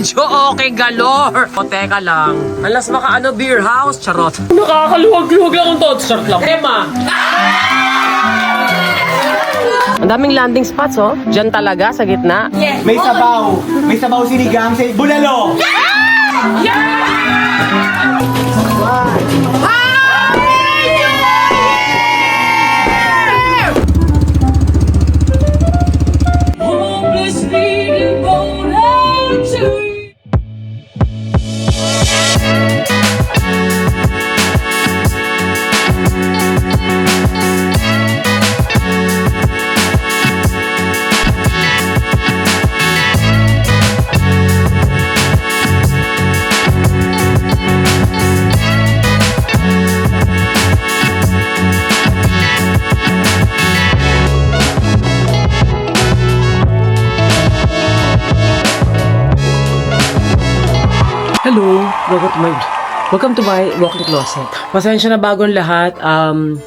video. Okay, galore. O, teka lang. Alas maka beer house. Charot. Nakakaluwag-luwag lang ang to. Charot lang. Emma! Ang daming landing spots, oh. Diyan talaga, sa gitna. Yes. May sabaw. May sabaw sinigang sa bulalo. Hello, welcome to my walk-in closet. Pasensya na bagong lahat.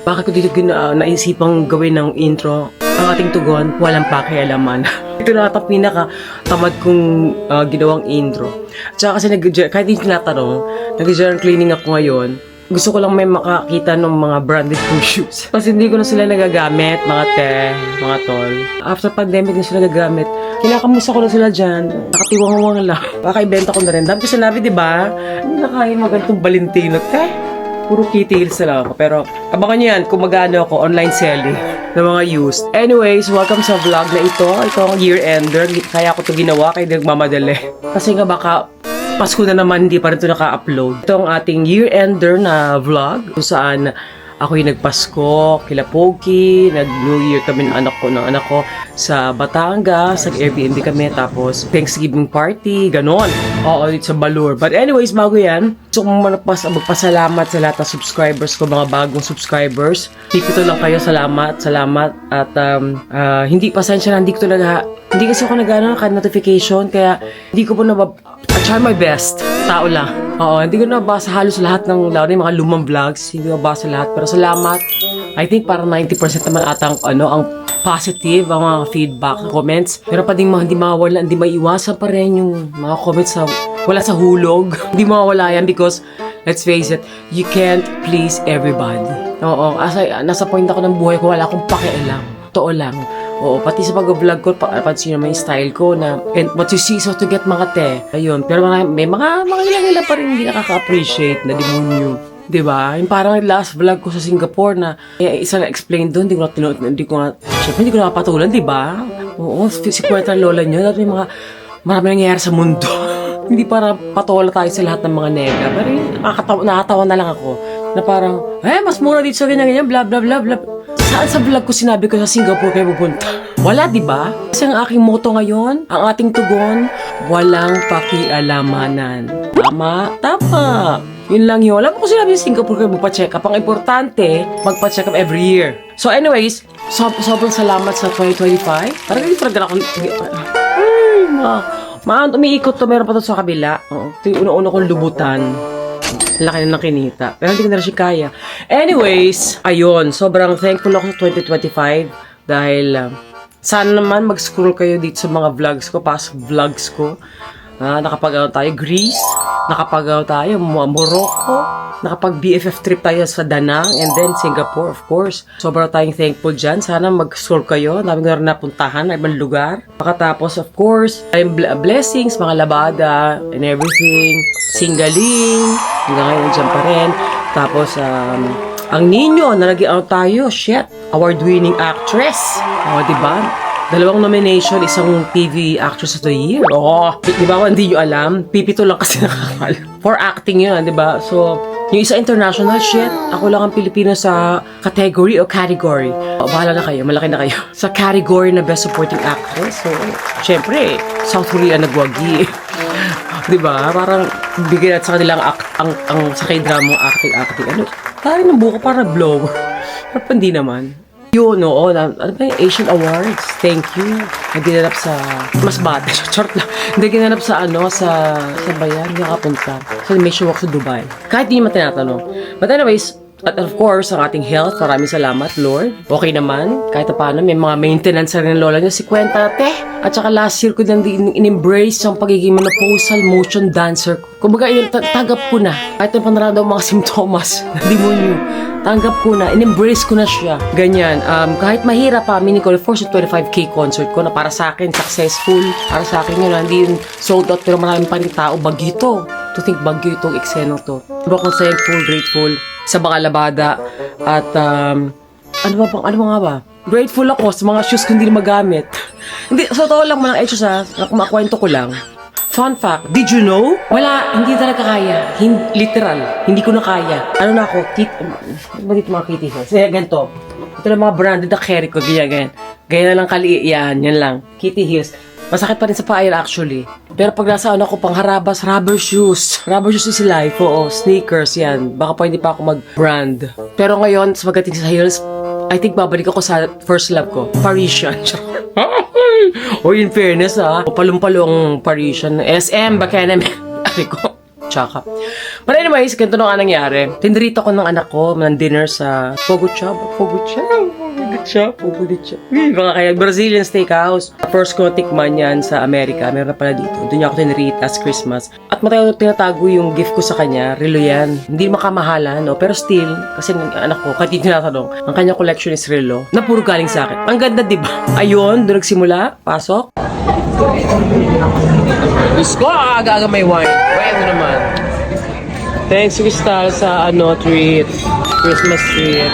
Bakit ko dito naisipang gawin ng intro? Ang ating tugon, walang pakialaman. Ito na ata pinaka-tamad kong ginawang intro. Tsaka kasi kahit hindi tinatanong, nag-journal cleaning ako ngayon. Gusto ko lang may makakita ng mga branded kong shoes. Kasi hindi ko na sila nagagamit, mga mga tol. After pandemic na sila nagagamit. Kinakamusta ko na sila dyan. Nakatiwang-wang lang. Baka ibenta ko na rin. Dami ko sinabi, di ba? Hindi na kaya magantong Valentino. Puro kitty heels na lang ako. Pero abangan nyo yan kung magano ako online selling ng mga used. Anyways, welcome sa vlog na ito. Ito ang year-ender. Kaya ako ito ginawa. Kaya nagmamadali. Kasi nga baka Pasko na naman, hindi pa rin ito naka-upload. Ito ang ating year-ender na vlog kung saan ako yung nagpasko, kila Pogi, nag-New Year kami ng anak ko sa Batangas, nag-Airbnb kami, tapos Thanksgiving party, ganon. Oo, dito sa Balur. But anyways, bago yan, gusto kong magpasalamat sa lahat ng subscribers ko, mga bagong subscribers. Pipito lang kayo, salamat. At hindi pasensya na, hindi kasi ako nag-ano notification, kaya hindi ko po I try my best. Tao lang. Oo, hindi ko nabasa halos lahat ng lalo yung mga lumang vlogs. Hindi ko nabasa lahat. Pero salamat. I think parang 90% naman ata ang positive, ang mga feedback, comments. Pero pa din hindi mawawala, hindi maiiwasan pa rin yung mga comments wala sa hulog. Hindi mawawala yan because, let's face it, you can't please everybody. Oo, nasa point ako ng buhay ko, wala akong pakialam. Totoo lang. Oo, pati sa pag-vlog ko, pansin naman yung style ko na, and what you see so to get mga ayun, pero may mga ilang pa rin hindi nakaka-appreciate na demonyo. Diba? Yung parang last vlog ko sa Singapore na isa na explain doon, hindi ko napatulan, diba? Oo, si kwenta lola nyo, dahil marami nangyayari sa mundo. Hindi para patola tayo sa lahat ng mga nega. Pero nakakatawa na lang ako na parang, mas mura dito sa ganyan, blah, blah, blah, blah. Saan sa vlog ko sinabi ko sa Singapore kayo pupunta? Wala, di ba? Kasi ang aking motto ngayon, ang ating tugon, walang pakialamanan. Tama? Tama. Yun lang yun. Alam mo kung sinabi sa Singapore kayo magpa-check up. Ang importante, magpa-check up every year. So anyways, sobrang salamat sa 2025. Parang hindi talaga ako... umiikot to. Meron pa to sa kabila. Ito yung una-una kong lubutan. Laki na ng kinita. Pero hindi ko na rin siya kaya. Anyways, ayun. Sobrang thankful ako sa 2025. Dahil, sana naman mag-scroll kayo dito sa mga vlogs ko, past vlogs ko. Nakapag tayo Greece, nakapag tayo Morocco, nakapag-BFF trip tayo sa Danang, and then Singapore, of course. Sobrang tayong thankful dyan. Sana mag-scroll kayo. Dami na rin napuntahan na ibang lugar. Pagkatapos, of course, tayong blessings, mga labada, and everything. Singaling, hanggang ngayon dyan pa rin. Tapos, ang Nino, nalagyan tayo, award-winning actress. Diba? 2 nomination, isang TV Actress of the Year. Di ba hindi nyo alam? Pipito lang kasi nakakal. For acting yun, di ba? So, yung isa international, ako lang ang Pilipino sa category. Bahala na kayo, malaki na kayo. Sa category na Best Supporting Actress. So, syempre, South Korea nagwagi. Di ba? Parang bigyan at sa kanilang ang sa k-drama acting. Parang ng buko, parang blow. Pero hindi naman. Yun, ano ba yung Asian Awards? Thank you. Naginanap sa mas bata. Short lang. Naginanap sa sa bayan. Hindi nakapunta. Sa Mission Walk sa Dubai. Kahit hindi naman tinatanong. But anyways, At of course, ang ating health, maraming salamat, Lord. Okay naman, kahit na paano, may mga maintenance na rin ng lola niya, si Kwenta, te. At saka last year ko din in-embrace ang pagiging menopausal motion dancer ko. Kumbaga, tanggap ko na. Kahit na panara daw mga simptomas na demonyo. Tanggap ko na, in-embrace ko na siya. Ganyan. Kahit mahirap pa, mini ko, force 25K concert ko na para sa akin, successful. Para sa akin yun, hindi yun sold out, pero maraming pa rin tao, bagito. To think bagyo itong eksena to. Diba akong thankful, grateful sa mga labada. At, ano nga ba? Grateful ako sa mga shoes ko hindi na magamit. Hindi, sa totoo lang mga shoes ha, makwento ko lang. Fun fact, did you know? Wala, hindi talaga kaya. Literal, hindi ko na kaya. Ano na ako, ba dito mga kitty heels? Kaya ganito. Ito na mga branded na carry ko, ganyan. Ganyan na lang kaliit yan lang. Kitty heels. Masakit pa rin sa paa actually. Pero pag nasa ako pang harabas, rubber shoes. Rubber shoes is life, oo. Sneakers, yan. Baka pa hindi pa ako mag-brand. Pero ngayon, sa pagdating sa heels, I think babalik ako sa first love ko. Parisian. O in fairness palong-palong Parisian. SM, Bakenem. Ari ko. Tsaka. But anyways, ganito na nga nangyari. Tinrito ko ng anak ko ng dinner sa Pogucha. Baka kaya Brazilian steakhouse. First ko tikman yan sa Amerika. Meron na pala dito. Doon niya ako tinrita as Christmas. At matagal tinatago yung gift ko sa kanya. Relo yan. Hindi makamahalan, no? Pero still, kasi ng anak ko, kahit hindi tinatanong, ang kanya collection is relo na puro galing sa akin. Ang ganda, diba? Ayun, doon nagsimula. Pasok. Diyos ko, aga-aga may wine. Wine mo naman. Thanks, Crystal, sa treat. Christmas treat.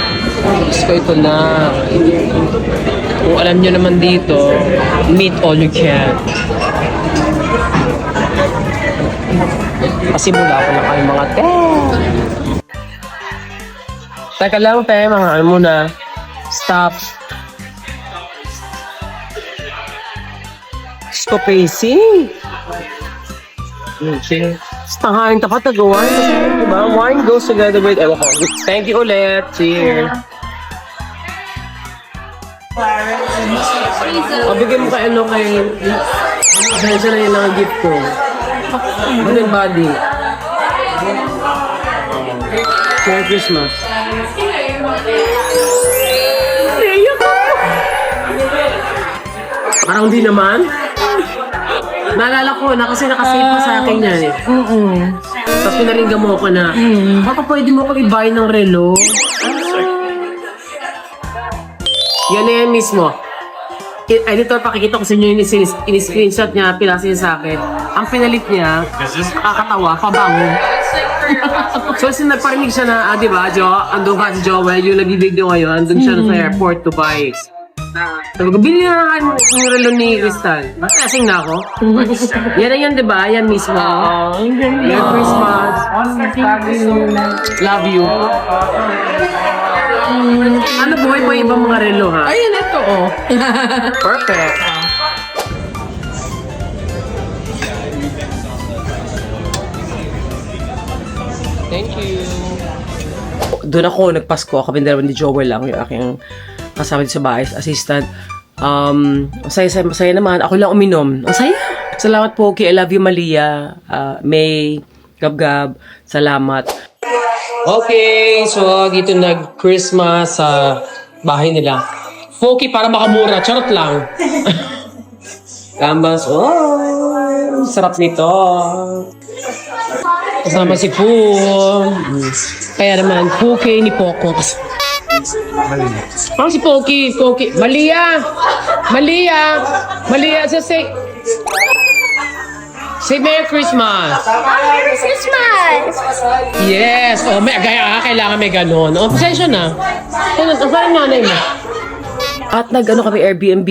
Diyos ko, ito na. Kung alam nyo naman dito, meet all you can. Kasi mula ko lang kayo mga te. Teka lang, te. Mga ano muna. Stop. Stop pacing. Okay. Tangahin tapat na wine. Diba? Wine goes together with alcohol. Thank you ulit. Cheers. Bigyan mo kay dahil siya na yun ang gift ko. Good and body. Merry Christmas. Parang di naman. Naalala ko na kasi nakasave pa sa akin yan eh. Tapos pinaringgan mo ko na, Papa, pwede mo ko i-buy ng relo? Yan na yan mismo. Editor, pakikita ko sa inyo yung in-screenshot niya, pinasin sa akin. Ang pinalit niya, nakakatawa, pabango. So, nagparinig siya na, di ba, andun ka si Joel, yung nag-video ngayon, andun siya sa airport to buy. Sabi ko, bili na nga yung relo ni Crystal. Masasing na ako. Yan na yan, di ba? Yan mismo. Merry Christmas. Love you. Ano buhay pa ibang mga relo, ha? Ayun, ito, Perfect. Thank you. Doon ako, nagpasko. Kami dalawa ni Joel lang, yung aking kasama sa bahay, assistant. Masaya naman. Ako lang uminom. Ang saya. Salamat po, I love you, Malia. May, Gab-Gab. Salamat. Okay, so dito nag-Christmas sa bahay nila. Foki para makamura. Charot lang. Gambas. Oh, sarap nito. Kasama si Poo. Kaya naman, Poki ni Poco. Parang si Poki. Malia, say Merry Christmas. Merry Christmas! Yes. Oh, kailangan may ganon. Oh, pasensya na. Ang parang nanay mo. At kami Airbnb.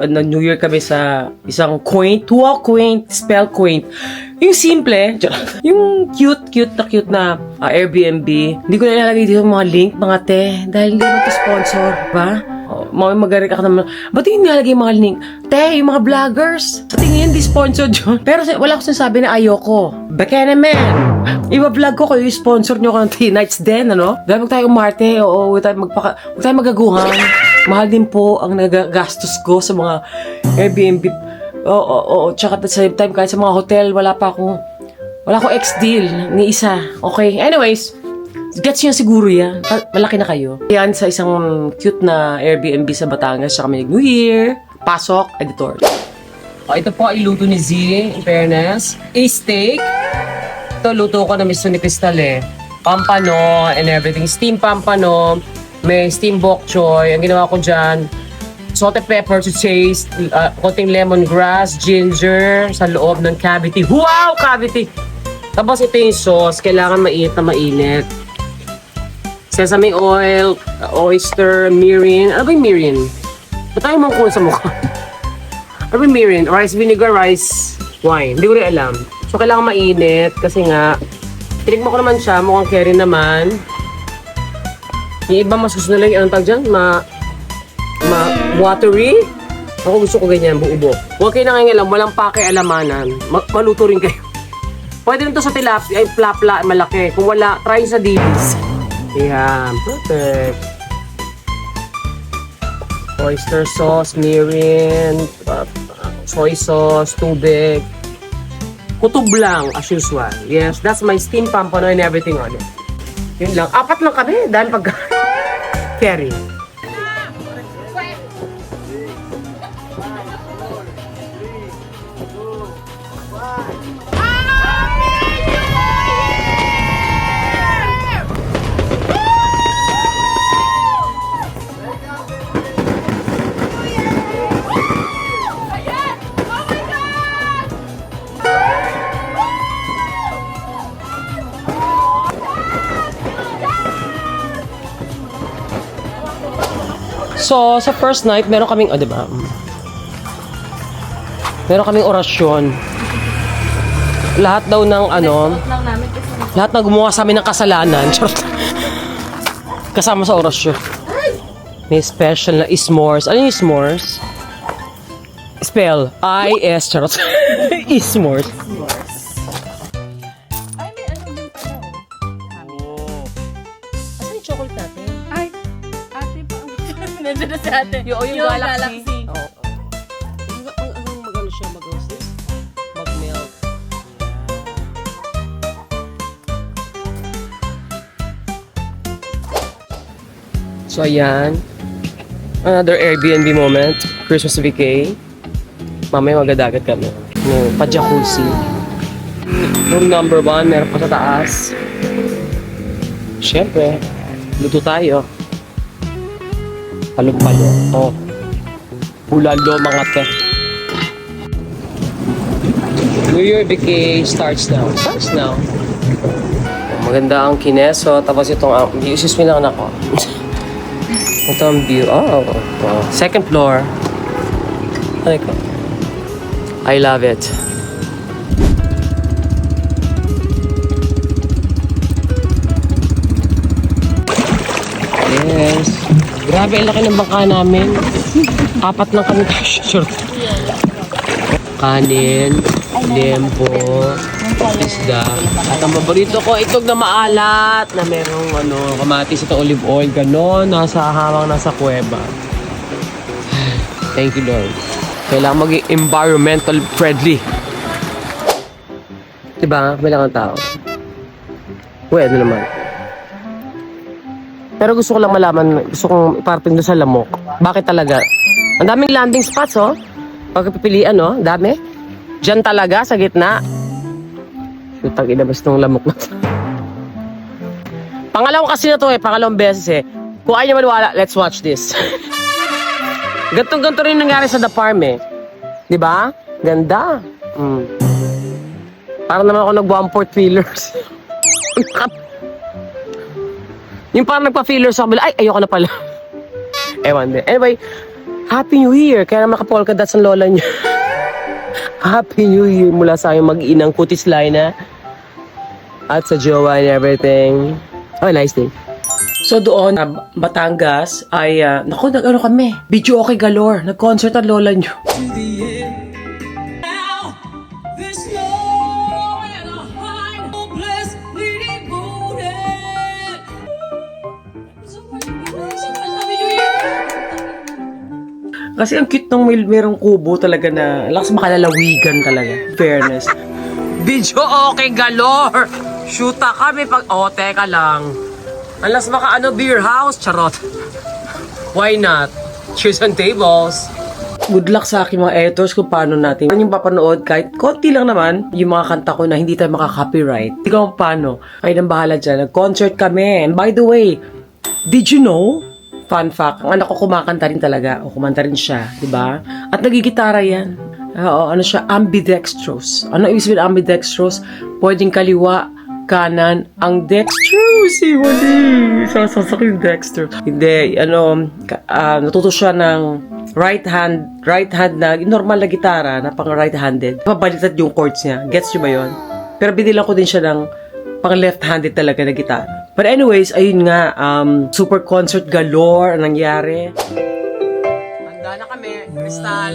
New Year kami sa isang quaint spell quaint. Yung simple, yung cute na Airbnb. Hindi ko na ilalagay dito mga link, mga te, dahil hindi mo sponsor, ba? Magarik ako naman. Ba't yung nilalagay yung mga link? Te, yung mga vloggers. Sa tingin, di sponsored yun. Pero wala ko sinasabi na ayoko. Baka naman. Iba-vlog ko kayo, sponsor nyo ko ng 3 nights din, ano? Dahil tayo umarte, oo, huwag tayo magaguhan. Mahal din po ang nagagastos ko sa mga Airbnb. Oo, tsaka at the same time, kahit sa mga hotel, wala akong ex-deal ni isa. Okay, anyways, Gets nyo siguro yan. Malaki na kayo. Yan sa isang cute na Airbnb sa Batangas. Siya kami nag-New Year. Pasok, editor. Ito po ay luto ni Z, in fairness. A-steak. Ito, luto ko na miso ni Crystal eh. Pampano and everything. Steam pampano. May steam bok choy. Ang ginawa ko dyan, salt and pepper to taste. Konting lemongrass, ginger sa loob ng cavity. Wow! Cavity! Tapos ito yung sauce. Kailangan mainit na mainit. Sesame oil, oyster, mirin. Ano ba yung mirin? Ba't tayo mong sa mukha? Ano ba yung mirin? Rice vinegar, rice wine. Hindi ko rin alam. So, kailangan mainit kasi nga, tinikman ko naman siya. Mukhang carry naman. Yung iba mas gusto nila yung anong tag dyan? Watery? Ako gusto ko ganyan, buo-buo. Huwag kayo nangingilam, walang pakialamanan. Maluto rin kayo. Pwede rin to sa tilapia, ay plapla, malaki. Kung wala, try sa dilis. Ayan, perfect. Oyster sauce, mirin, soy sauce, tubig. Kutob lang, as usual. Yes, that's my steam pampano and everything on it. Yun lang. 4 lang kami dahil pag carry. So, sa first night, meron kaming, diba? Meron kaming orasyon. Lahat daw ng lahat na gumawa sa amin ng kasalanan. Kasama sa orasyon. May special na s'mores. Ano yung s'mores? Spell. I-S. Charot. S'mores. Ay, may ano din pala. Asan yung chocolate natin? Ay, ate pa. Nandiyan na si ate. Yung Galaxy. Oo. Ang magano siya, mag-hostess? Mag-milk. So, ayan. Another Airbnb moment. Christmas vacay. Mamaya magadagat kami. Pa-jacuzzi. Room number 1, meron pa sa taas. Siyempre, luto tayo. Palo-palo. Oh. Bulalo mga te. New Year vacay starts now. Starts now. Maganda ang kineso. Tapos itong, excuse me lang anak ko. Ito ang view. Oh. Second floor. Ay ko. I love it. Yes. Grabe, ang laki ng bangka namin. 4 lang kami. Sure. Kanin, lempo, isda. At ang paborito ko, itlog na maalat na merong kamatis at olive oil. Ganon, nasa kuweba. Thank you, Lord. Kailangan maging environmental friendly. Diba? Kailangan tao. Ano naman. Pero gusto ko lang malaman, gusto kong iparating doon sa lamok. Bakit talaga? Ang daming landing spots, oh. Pagpipilian, oh. Dami. Diyan talaga, sa gitna. Putang inabas ng lamok na. Pangalawang kasi na to eh. Pangalawang beses eh. Kung ayaw nyo maniwala, let's watch this. Gantong-ganto rin nangyari sa The Farm eh. Diba? Ganda. Parang naman ako nag-1/4 fillers. Yung parang nagpa-fillers ako, ay, ayoko na pala. Ewan din. Anyway, Happy New Year. Kaya naman kapolka dots ang lola niyo. Happy New Year mula sa aking mag-inang Kutis Laina. At sa jowa and everything. Oh, nice day. So doon, Batangas, ay, naku, nag-ano kami. Video okay galore. Nag-concert ang lola niyo. Kasi ang cute nung merong kubo talaga na lakas makalalawigan talaga. Fairness. Video okay galore! Shoota kami pag... Oh, teka lang. Unless maka beer house, charot. Why not? Cheers on tables. Good luck sa aking mga editors kung paano natin yung papanood kahit konti lang naman yung mga kanta ko na hindi tayo makaka-copyright. Hindi ko kung paano. Kayo nang bahala dyan. Nag-concert kami. And by the way, did you know? Fun fact, ang anak ko kumakanta rin talaga. O kumanta rin siya, di ba? At nagigitara yan. Oo, ano siya? Ambidextrous. Ano ibig sabihin ambidextrous? Pwedeng kaliwa, kanan, ang dextrose. Wali. Sasasak yung dexter. Hindi, natuto siya ng right hand na, normal na gitara, na pang right-handed. Mabaliktad yung chords niya. Gets nyo ba yun? Pero binilang ko din siya ng pang left-handed talaga na gitara. But anyways, ayun nga, super concert galore ang nangyari. Handa na kami, Crystal.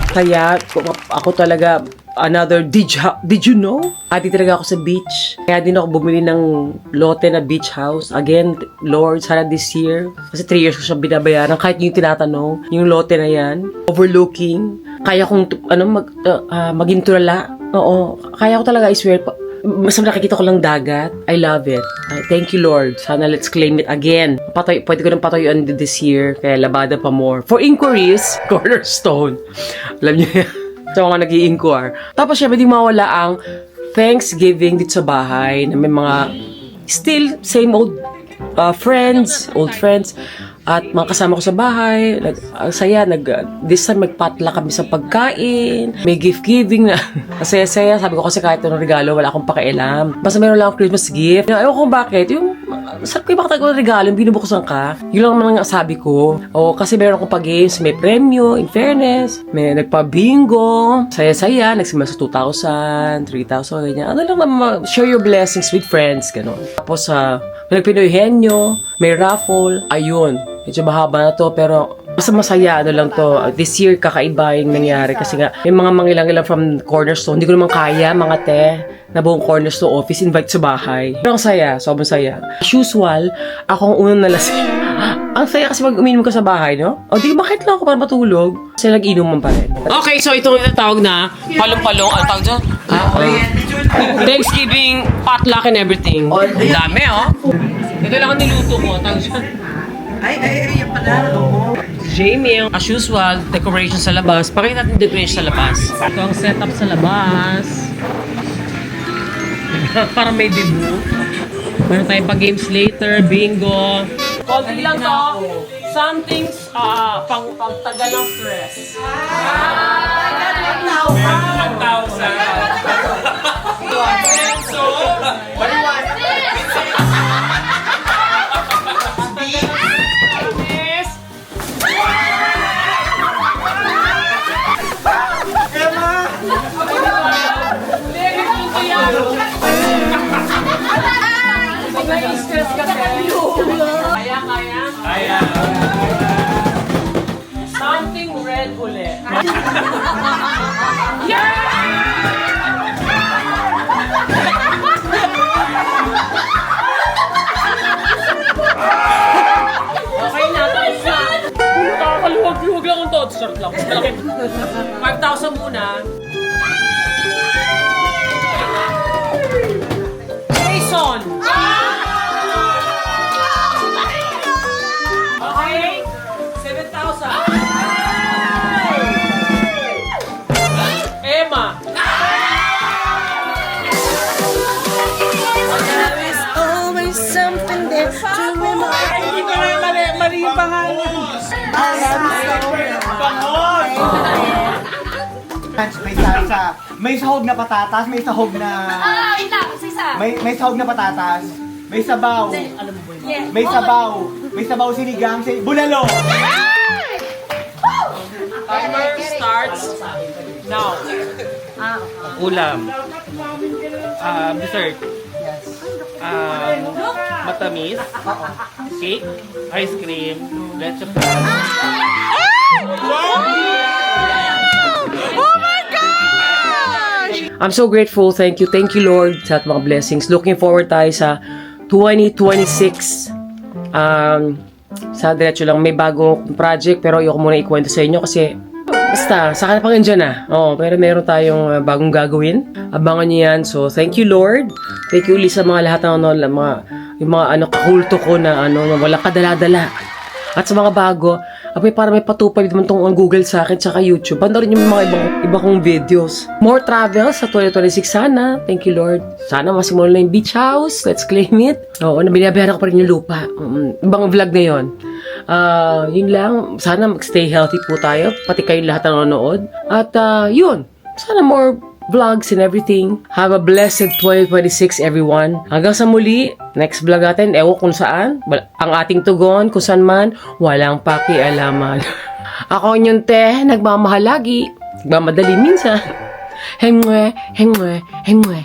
Kaya ako talaga another did you know? Ati talaga ako sa beach. Kaya din ako bumili ng lote na beach house. Again, Lord, sana this year. Kasi 3 years ko siya binabayaran. Kahit yung tinatanong, yung lote na yan, overlooking. Kaya kong maging tulala. Oo, kaya ko talaga, I swear. Basta nakikita ko lang dagat. I love it. Thank you, Lord. Sana let's claim it again. Pwede ko nang patayuan this year. Kaya labada pa more. For inquiries, Cornerstone. Alam niyo yan. So, nga nag-i-inquire. Tapos, syempre, di mawala ang Thanksgiving dito sa bahay na may mga still same old friends. At mga kasama ko sa bahay, saya, this time magpatla kami sa pagkain, may gift giving na, saya, sabi ko kasi kahit anong regalo, wala akong pakialam. Basta meron lang akong Christmas gift. Ewan ko bakit, sarap kayo makatagal ng regalo, yung binubuksan ka. Yun lang naman ang sabi ko. O, kasi meron akong pag-games, may premyo, in fairness, may nagpa-bingo, saya, nagsimula sa 2,000, 3,000, ganyan. Ano lang naman, share your blessings with friends, gano'n. Tapos, may nagpinoyhenyo, may raffle, ayun. Medyo mahaba na to, pero basta masaya, lang to. This year, kakaiba yung nangyari. Kasi nga, may mga mangilang-ilang from Cornerstone. Hindi ko naman kaya, mga te, na buong Cornerstone office, invite sa bahay. Pero ang saya, sobrang saya. As usual, ako ang unang nalasing. Ang saya kasi mag-uminom ka sa bahay, no? O di, bakit lang ako para matulog? Kasi nag-inuman pa rin. Okay, so itong tinatawag na palong-palong. Ang tawag dyan? Thanksgiving, potluck and everything. Ang dami, oh. Ito lang ang niluto ko. Ang tawag dyan. Ay, yan pala. Jamie, as usual, decoration sa labas. Pakita natin decoration sa labas. Ito ang setup sa labas. Para may debut. Meron tayong pa-games later, bingo. Konti lang to. Something's pang-tagal ng stress. 1,000. Kaya. Something red ulit. Okay na, tapos na. Nakakaluwag-luwag lang ang to. Short lang. 5,000 muna. Jason! Okay? 7,000. Emma! There is always something there to remember. Hindi ko na mali yung pangalan. May salsa. May sahog na patatas, may sahog na... May sahog na patatas. May sabaw. May sabaw. May sabaw sinigang, bulalo. Timer starts now. Ulam. Dessert. Matamis. Cake. Ice cream. Leche plan. I'm so grateful. Thank you, Lord, sa mga blessings. Looking forward tayo sa 2026. Sa diretso lang, may bagong project pero ayoko muna ikwento sa inyo kasi basta, saka na pang dyan na. Pero meron tayong bagong gagawin. Abangan nyo yan. So, thank you Lord. Thank you ulit sa mga lahat ng yung mga kakulto ko na na walang kadala-dala. At sa mga bago, para may patupad naman tong Google sa akin tsaka YouTube. Panoorin yung mga iba kong videos. More travel sa 2026 sana. Thank you Lord. Sana masimulan na yung beach house. Let's claim it. Binabayaran ko pa rin yung lupa. Ibang vlog na yun. Yun lang. Sana mag-stay healthy po tayo. Pati kayong lahat na nanonood. At yun. Sana more vlogs and everything. Have a blessed 2026 everyone. Hanggang sa muli, next vlog natin, ewan kung saan. Ang ating tugon, kung saan man, walang pakialaman. Ako inyong nagmamahal lagi. Nagmamadali minsan. Hengwe, hengwe, hengwe.